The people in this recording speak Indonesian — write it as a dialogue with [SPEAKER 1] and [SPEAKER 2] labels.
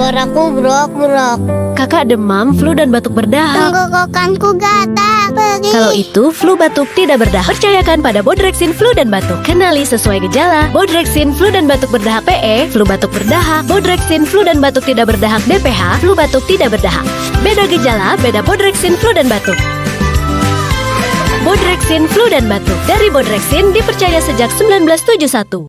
[SPEAKER 1] Suaraku brok-brok.
[SPEAKER 2] Kakak demam, flu, dan batuk berdahak.
[SPEAKER 1] Tenggorokanku gatal. Perih.
[SPEAKER 2] Kalau itu, flu batuk tidak berdahak. Percayakan pada Bodrexin flu dan batuk. Kenali sesuai gejala. Bodrexin flu dan batuk berdahak PE, flu batuk berdahak. Bodrexin flu dan batuk tidak berdahak DPH, flu batuk tidak berdahak. Beda gejala, beda Bodrexin flu dan batuk. Bodrexin flu dan batuk. Dari Bodrexin dipercaya sejak 1971.